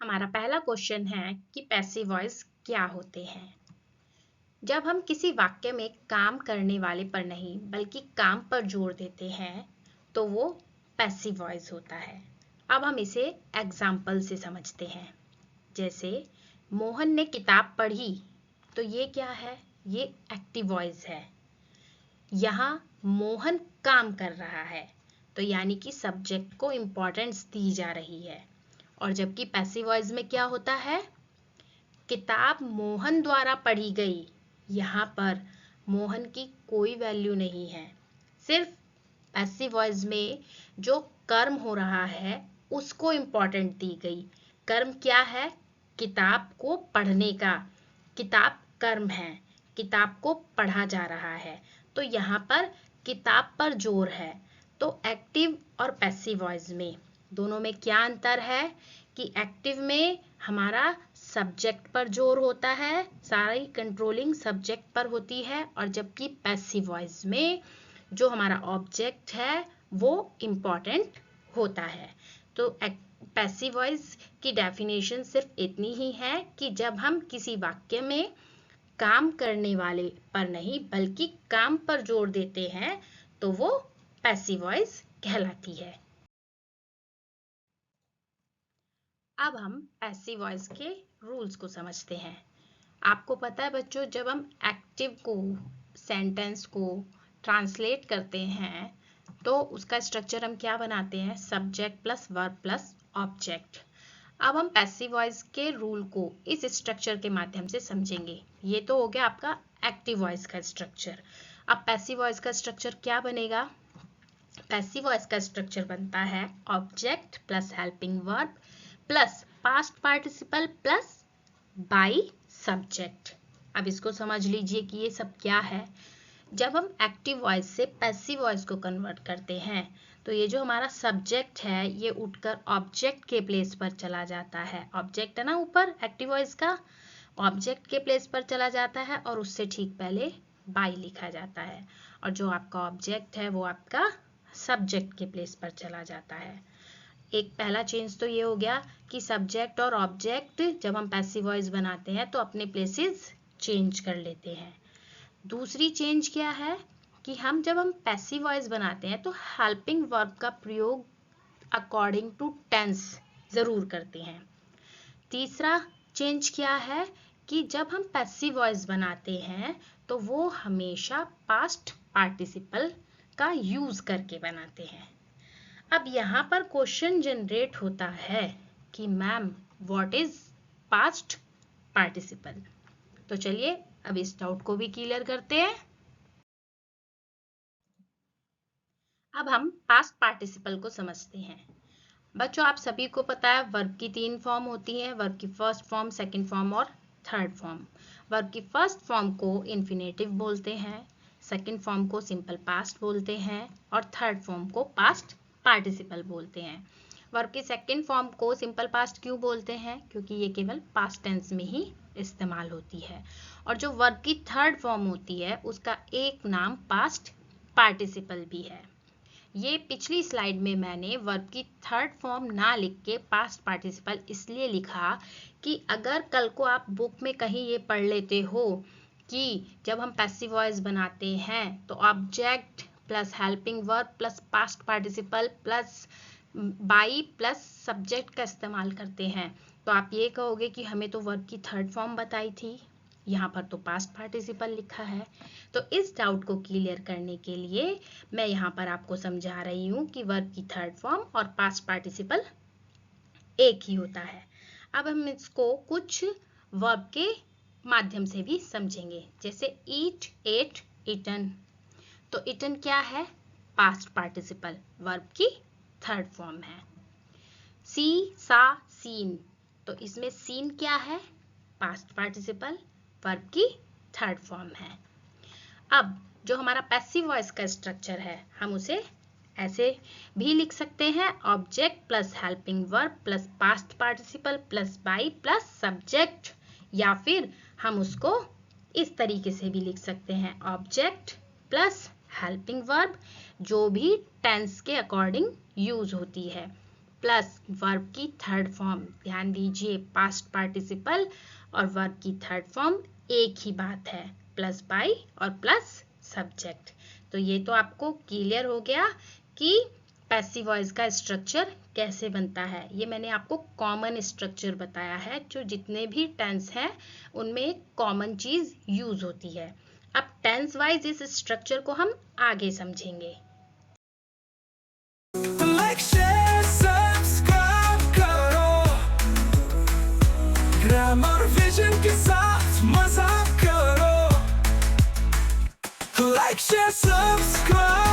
हमारा पहला क्वेश्चन है कि पैसिव वॉइस क्या होते हैं। जब हम किसी वाक्य में काम करने वाले पर नहीं बल्कि काम पर जोर देते हैं तो वो पैसिव वॉइस होता है। अब हम इसे एग्जाम्पल से समझते हैं। जैसे मोहन ने किताब पढ़ी, तो ये क्या है? ये एक्टिव वॉइस है। यहाँ मोहन काम कर रहा है, तो यानी कि सब्जेक्ट को इम्पोर्टेंस दी जा रही है। और जबकि पैसिव वॉइस में क्या होता है? किताब मोहन द्वारा पढ़ी गई, यहाँ पर मोहन की कोई वैल्यू नहीं है। सिर्फ पैसिव वॉइस में जो कर्म हो रहा है उसको इम्पोर्टेंट दी गई। कर्म क्या है? किताब को पढ़ने का। किताब कर्म है, किताब को पढ़ा जा रहा है, तो यहाँ पर किताब पर जोर है। तो एक्टिव और पैसिव वॉइस में दोनों में क्या अंतर है कि एक्टिव में हमारा सब्जेक्ट पर जोर होता है, सारी कंट्रोलिंग सब्जेक्ट पर होती है, और जबकि पैसिव वॉइस में जो हमारा ऑब्जेक्ट है वो इम्पॉर्टेंट होता है। तो पैसिव वॉइस की डेफिनेशन सिर्फ इतनी ही है कि जब हम किसी वाक्य में काम करने वाले पर नहीं बल्कि काम पर जोर देते हैं तो वो पैसिव वॉइस कहलाती है। अब हम पैसिव वॉइस के रूल्स को समझते हैं। आपको पता है बच्चों, जब हम एक्टिव को, सेंटेंस को ट्रांसलेट करते हैं तो उसका स्ट्रक्चर हम क्या बनाते हैं? Subject plus verb plus object. अब हम पैसिव वॉइस के रूल को इस स्ट्रक्चर के माध्यम से समझेंगे। ये तो हो गया आपका एक्टिव वॉइस का स्ट्रक्चर। अब पैसिव वॉइस का स्ट्रक्चर क्या बनेगा? पैसिव वॉइस का स्ट्रक्चर बनता है object plus helping verb plus past participle plus by subject. अब इसको समझ लीजिए कि ये सब क्या है। जब हम एक्टिव वॉइस से पैसिव वॉइस को कन्वर्ट करते हैं तो ये जो हमारा सब्जेक्ट है ये उठकर ऑब्जेक्ट के प्लेस पर चला जाता है। ऑब्जेक्ट है ना ऊपर एक्टिव वॉइस का, ऑब्जेक्ट के प्लेस पर चला जाता है और उससे ठीक पहले बाई लिखा जाता है, और जो आपका ऑब्जेक्ट है वो आपका सब्जेक्ट के प्लेस पर चला जाता है। एक पहला चेंज तो ये हो गया कि सब्जेक्ट और ऑब्जेक्ट जब हम पैसिव वॉइस बनाते हैं तो अपने प्लेसेस चेंज कर लेते हैं। दूसरी चेंज क्या है कि जब हम पैसिव वॉइस बनाते हैं तो हेल्पिंग वर्ब का प्रयोग अकॉर्डिंग टू टेंस जरूर करते हैं। तीसरा चेंज क्या है कि जब हम पैसिव वॉइस बनाते हैं तो वो हमेशा पास्ट पार्टिसिपल का यूज करके बनाते हैं। अब यहाँ पर क्वेश्चन जनरेट होता है कि ma'am what is past participle. तो चलिए अब इस डाउट को भी क्लियर करते हैं। अब हम पास्ट पार्टिसिपल को समझते हैं। बच्चों आप सभी को पता है वर्ब की 3 फॉर्म होती हैं, वर्ब की फर्स्ट फॉर्म, सेकंड फॉर्म और थर्ड फॉर्म। वर्ब की फर्स्ट फॉर्म को इन्फिनेटिव बोलते हैं, सेकंड फॉर्म को सिंपल पास्ट बोलते हैं और थर्ड फॉर्म को पास्ट पार्टिसिपल बोलते हैं। वर्ब की सेकंड फॉर्म को सिंपल पास्ट क्यों बोलते हैं? क्योंकि ये केवल पास्ट टेंस में ही इस्तेमाल होती है। और जो वर्ब की थर्ड फॉर्म होती है उसका एक नाम पास्ट पार्टिसिपल भी है। ये पिछली स्लाइड में मैंने वर्ब की थर्ड फॉर्म ना लिख के पास्ट पार्टिसिपल इसलिए लिखा कि अगर कल को आप बुक में कहीं ये पढ़ लेते हो कि जब हम पैसिव वॉइस बनाते हैं तो object plus helping verb plus past participle plus by plus subject का इस्तेमाल करते हैं, तो आप ये कहोगे कि हमें तो वर्ब की थर्ड फॉर्म बताई थी, यहाँ पर तो पास्ट पार्टिसिपल लिखा है। तो इस डाउट को क्लियर करने के लिए मैं यहाँ पर आपको समझा रही हूँ कि वर्ब की थर्ड फॉर्म और पास्ट पार्टिसिपल एक ही होता है। अब हम इसको कुछ वर्ब के माध्यम से भी समझेंगे, जैसे ईट, एट, ईटन। तो ईटन क्या है? पास्ट पार्टिसिपल, वर्ब की थर्ड फॉर्म है। सी, सा, सीन, तो इसमें सीन क्या है? पास्ट पार्टिसिपल, वर्ब की थर्ड फॉर्म है। अब जो हमारा पैसिव वॉइस का स्ट्रक्चर है हम उसे ऐसे भी लिख सकते हैं, object plus helping verb plus past participle plus by plus subject, या फिर हम उसको इस तरीके से भी लिख सकते हैं, ऑब्जेक्ट प्लस हेल्पिंग वर्ब जो भी टेंस के अकॉर्डिंग यूज होती है, प्लस वर्ब की थर्ड फॉर्म। ध्यान दीजिए, पास्ट पार्टिसिपल और वर्ब की थर्ड फॉर्म एक ही बात है, प्लस बाय और प्लस सब्जेक्ट। तो ये तो आपको क्लियर हो गया कि पैसिव वॉइस का स्ट्रक्चर कैसे बनता है। ये मैंने आपको कॉमन स्ट्रक्चर बताया है, जो जितने भी टेंस हैं उनमें एक कॉमन चीज यूज होती है। अब टेंस वाइज इस स्ट्रक्चर को हम आगे समझेंगे। लाइक शेयर सब्सक्राइब करो, ग्रामर विजन के साथ मजा करो। Like share subscribe